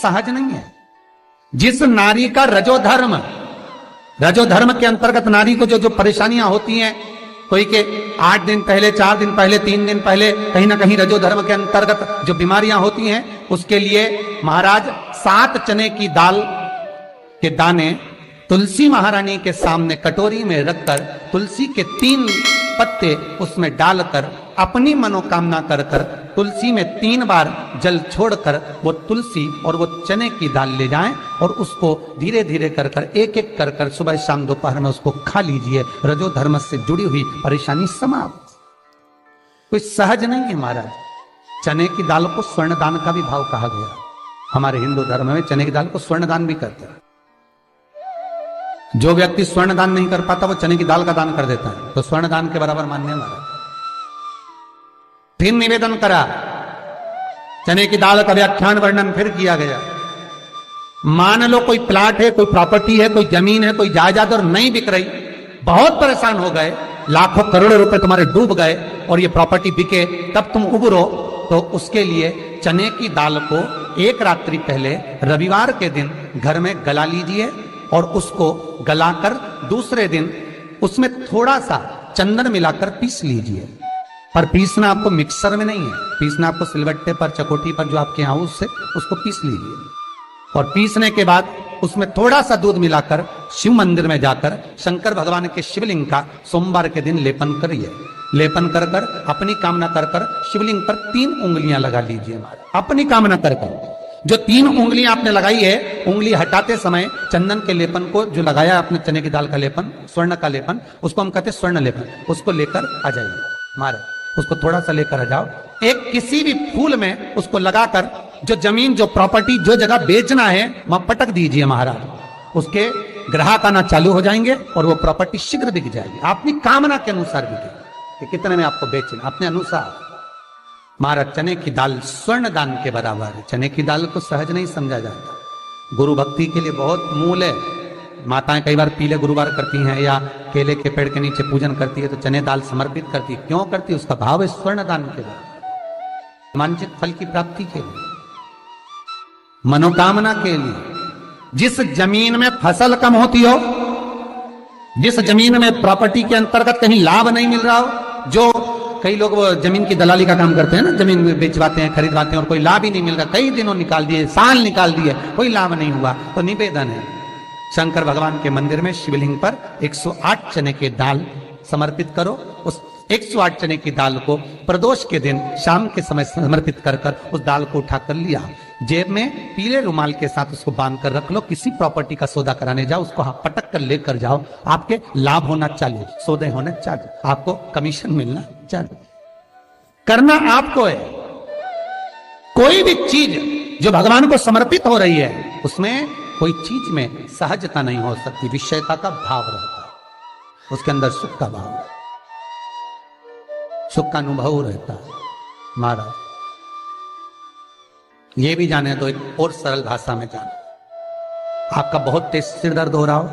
सहज नहीं है। जिस नारी का रजोधर्म के अंतर्गत नारी को जो जो परेशानियां होती हैं, कोई के 8 दिन पहले, 4 दिन पहले, 3 दिन पहले कहीं ना कहीं रजोधर्म के अंतर्गत जो बीमारियां होती हैं, उसके लिए महाराज 7 चने की दाल के दाने तुलसी महारानी के सामने कटोरी में रखकर तुलसी के 3 पत्ते उसमें डालकर अपनी मनोकामना कर कर तुलसी में 3 बार जल छोड़कर वो तुलसी और वो चने की दाल ले जाएं और उसको धीरे धीरे कर कर एक एक कर कर सुबह शाम दोपहर में उसको खा लीजिए। रजोधर्म से जुड़ी हुई परेशानी समाप्त। कोई सहज नहीं है महाराज। चने की दाल को स्वर्ण दान का भी भाव कहा गया। हमारे हिंदू धर्म में चने की दाल को स्वर्ण दान भी करते हैं। जो व्यक्ति स्वर्ण दान नहीं कर पाता वो चने की दाल का दान कर देता है, तो स्वर्ण दान के बराबर मान्य महाराज। फिर निवेदन करा, चने की दाल का व्याख्यान वर्णन फिर किया गया। मान लो कोई प्लाट है, कोई प्रॉपर्टी है, कोई जमीन है, कोई जायदाद और नहीं बिक रही, बहुत परेशान हो गए, लाखों करोड़ों रुपए तुम्हारे डूब गए और ये प्रॉपर्टी बिके, तब तुम उबरो, तो उसके लिए चने की दाल को एक रात्रि पहले रविवार के दिन घर में गला लीजिए और उसको गलाकर दूसरे दिन उसमें थोड़ा सा चंदन मिलाकर पीस लीजिए। पर पीसना आपको मिक्सर में नहीं है, पीसना आपको सिलबट्टे पर, चकोटी पर जो आपके यहाँ उससे उसको पीस लीजिए। और पीसने के बाद उसमें थोड़ा सा दूध मिलाकर शिव मंदिर में जाकर शंकर भगवान के शिवलिंग का सोमवार के दिन लेपन करिए। लेपन कर कर अपनी कामना कर कर शिवलिंग पर 3 उंगलियां लगा लीजिए। अपनी कामना कर कर जो 3 उंगलियां आपने लगाई है, उंगली हटाते समय चंदन के लेपन को जो लगाया आपने, चने की दाल का लेपन, स्वर्ण का लेपन, उसको हम कहते हैं स्वर्ण लेपन, उसको लेकर आ जाइए महाराज। उसको थोड़ा सा लेकर आ जाओ, एक किसी भी फूल में उसको लगाकर जो जमीन, जो प्रॉपर्टी, जो जगह बेचना है वहां पटक दीजिए महाराज। उसके ग्राहक आना चालू हो जाएंगे और वो प्रॉपर्टी शीघ्र बिक जाएगी। अपनी कामना के अनुसार बिकेगी कि कितने में आपको बेचना, अपने अनुसार। महाराज चने की दाल स्वर्ण दान के बराबर है। चने की दाल को सहज नहीं समझा जाता। गुरु भक्ति के लिए बहुत मूल है। माताएं कई बार पीले गुरुवार करती हैं या केले के पेड़ के नीचे पूजन करती है तो चने दाल समर्पित करती है। क्यों करती है? उसका भाव है स्वर्ण दान के लिए, वांछित फल की प्राप्ति के लिए, मनोकामना के लिए। जिस जमीन में फसल कम होती हो, जिस जमीन में प्रॉपर्टी के अंतर्गत कहीं लाभ नहीं मिल रहा हो, जो कई लोग वो जमीन की दलाली का काम करते हैं ना, जमीन बेचवाते हैं, खरीदवाते हैं और कोई लाभ ही नहीं मिल रहा, कई दिनों निकाल दिए, साल निकाल दिए, कोई लाभ नहीं हुआ, तो निवेदन है शंकर भगवान के मंदिर में शिवलिंग पर 108 चने के दाल समर्पित करो। उस 108 चने की दाल को प्रदोष के दिन शाम के समय समर्पित कर कर उस दाल को उठाकर लिया, जेब में पीले रुमाल के साथ उसको बांध कर रख लो। किसी प्रॉपर्टी का सौदा कराने जाओ, उसको पटक कर लेकर जाओ, आपके लाभ होना चालू, सौदे होने चालू, आपको कमीशन मिलना चालू। करना आपको है। कोई भी चीज जो भगवान को समर्पित हो रही है उसमें कोई चीज में सहजता नहीं हो सकती, विषयता का भाव रहता है, उसके अंदर सुख का भाव, सुख का अनुभव रहता है। महाराज ये भी जाने तो एक और सरल भाषा में जाने, आपका बहुत तेज सिर दर्द हो रहा हो,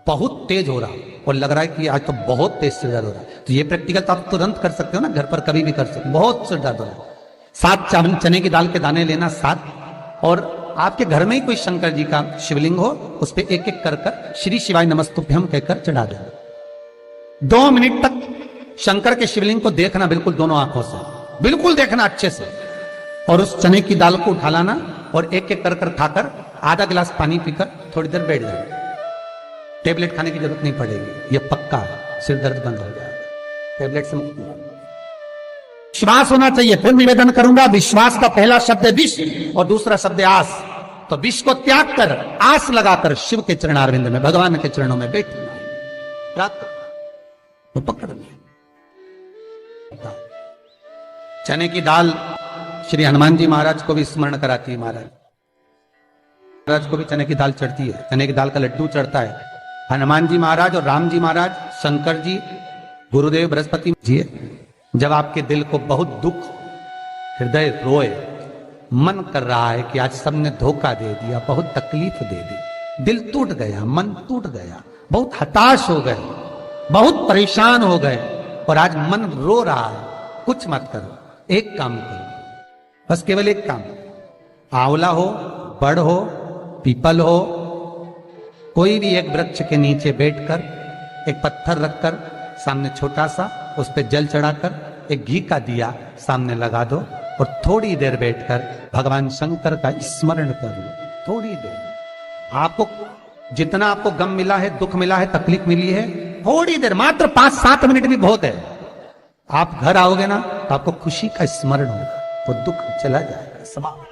बहुत तेज हो रहा हो और लग रहा है कि आज तो बहुत तेज सिर दर्द हो रहा है, तो ये प्रैक्टिकल तो आप तुरंत कर सकते हो ना, घर पर कभी भी कर सकते हो। बहुत सिर दर्द हो रहा है, 7 चने की दाल के दाने लेना 7, और आपके घर में ही कोई शंकर जी का शिवलिंग हो, उस पर एक एक कर कर श्री शिवाय नमस्तुभ्यम कहकर चढ़ा देना। 2 मिनट तक शंकर के शिवलिंग को देखना, बिल्कुल दोनों आंखों से, बिल्कुल देखना अच्छे से, और उस चने की दाल को उठा लाना और एक एक कर कर खाकर आधा गिलास पानी पीकर थोड़ी देर बैठ जाना। टेबलेट खाने की जरूरत नहीं पड़ेगी, यह पक्का है, सिर दर्द बंद हो जाएगा, टेबलेट से मुक्ति। विश्वास होना चाहिए। फिर निवेदन करूंगा, विश्वास का पहला शब्द है विष और दूसरा शब्द है आस। तो विष को त्याग कर आस लगाकर शिव के चरणारविंद में, भगवान के चरणों में बैठना, तो पकड़ लिया। चने की दाल श्री हनुमान जी महाराज को भी स्मरण कराती है। महाराज को भी चने की दाल चढ़ती है, चने की दाल का लड्डू चढ़ता है। हनुमान जी महाराज और राम जी महाराज, शंकर जी, गुरुदेव बृहस्पति जी, जब आपके दिल को बहुत दुख, हृदय रोए, मन कर रहा है कि आज सबने धोखा दे दिया, बहुत तकलीफ दे दी, दिल टूट गया, मन टूट गया, बहुत हताश हो गए, बहुत परेशान हो गए और आज मन रो रहा है, कुछ मत करो, एक काम करो, बस केवल एक काम, आंवला हो, बड़ हो, पीपल हो, कोई भी एक वृक्ष के नीचे बैठकर एक पत्थर रखकर सामने छोटा सा उस पर जल चढ़ाकर एक घी का दिया सामने लगा दो और थोड़ी देर बैठकर भगवान शंकर का स्मरण कर लो। थोड़ी देर आपको जितना आपको गम मिला है, दुख मिला है, तकलीफ मिली है, थोड़ी देर मात्र 5-7 मिनट भी बहुत है। आप घर आओगे ना तो आपको खुशी का स्मरण होगा, वो दुख चला जाएगा, समाप्त।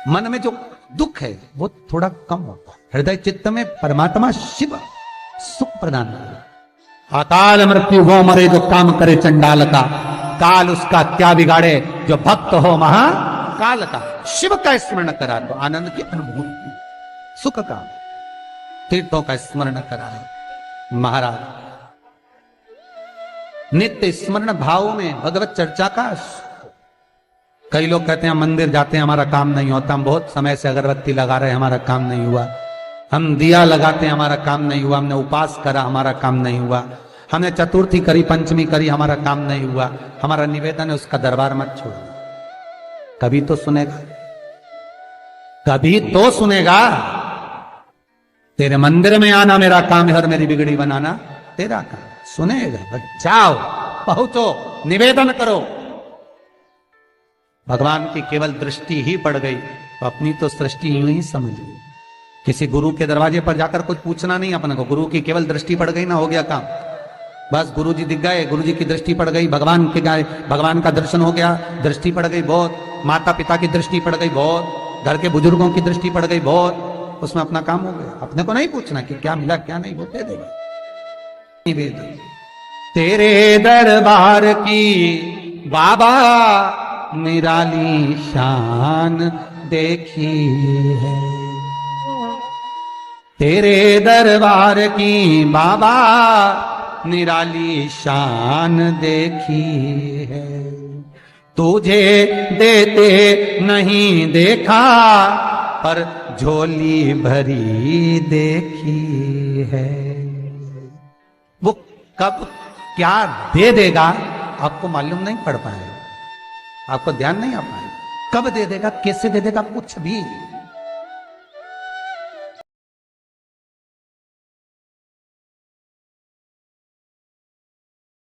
मन में जो दुख है वो थोड़ा कम होता है। हृदय चित्त में परमात्मा शिव सुख प्रदान करे। अकाल मृत्यु वो मरे जो काम करे चंडाल का, काल उसका क्या बिगाड़े जो भक्त हो महाकाल का। शिव का स्मरण करा तो आनंद की अनुभूति, सुख का, तीर्थों का स्मरण करा है महाराज। नित्य स्मरण भाव में भगवत चर्चा का। कई लोग कहते हैं मंदिर जाते हैं हमारा काम नहीं होता, हम बहुत समय से अगरबत्ती लगा रहे हैं हमारा काम नहीं हुआ, हम दिया लगाते हैं हमारा काम नहीं हुआ, हमने उपास करा हमारा काम नहीं हुआ, हमने चतुर्थी करी, पंचमी करी, हमारा काम नहीं हुआ। हमारा निवेदन है उसका दरबार मत छोड़, कभी तो सुनेगा, कभी तो सुनेगा। तेरे मंदिर में आना मेरा काम है और मेरी बिगड़ी बनाना तेरा काम, सुनेगा। जाओ, पहुंचो, निवेदन करो। भगवान की केवल दृष्टि ही पड़ गई तो अपनी तो सृष्टि यूं ही समझ ली। किसी गुरु के दरवाजे पर जाकर कुछ पूछना नहीं अपने को, गुरु की केवल दृष्टि पड़ गई ना, हो गया काम। बस गुरु जी दिख गए, गुरु जी की दृष्टि पड़ गई, भगवान के गए, भगवान का दर्शन हो गया, दृष्टि पड़ गई बहुत, माता पिता की दृष्टि पड़ गई बहुत, घर के बुजुर्गों की दृष्टि पड़ गई बहुत, उसमें अपना काम हो गया। अपने को नहीं पूछना कि क्या मिला क्या नहीं, वो दे देगा। निवेदन तेरे दरबार की बाबा निराली शान देखी है, तेरे दरबार की बाबा निराली शान देखी है। तुझे देते नहीं देखा पर झोली भरी देखी है। वो कब क्या दे देगा आपको मालूम नहीं पड़ पाएगा, आपको ध्यान नहीं आ पाएगा। कब दे देगा, कैसे दे देगा, कुछ भी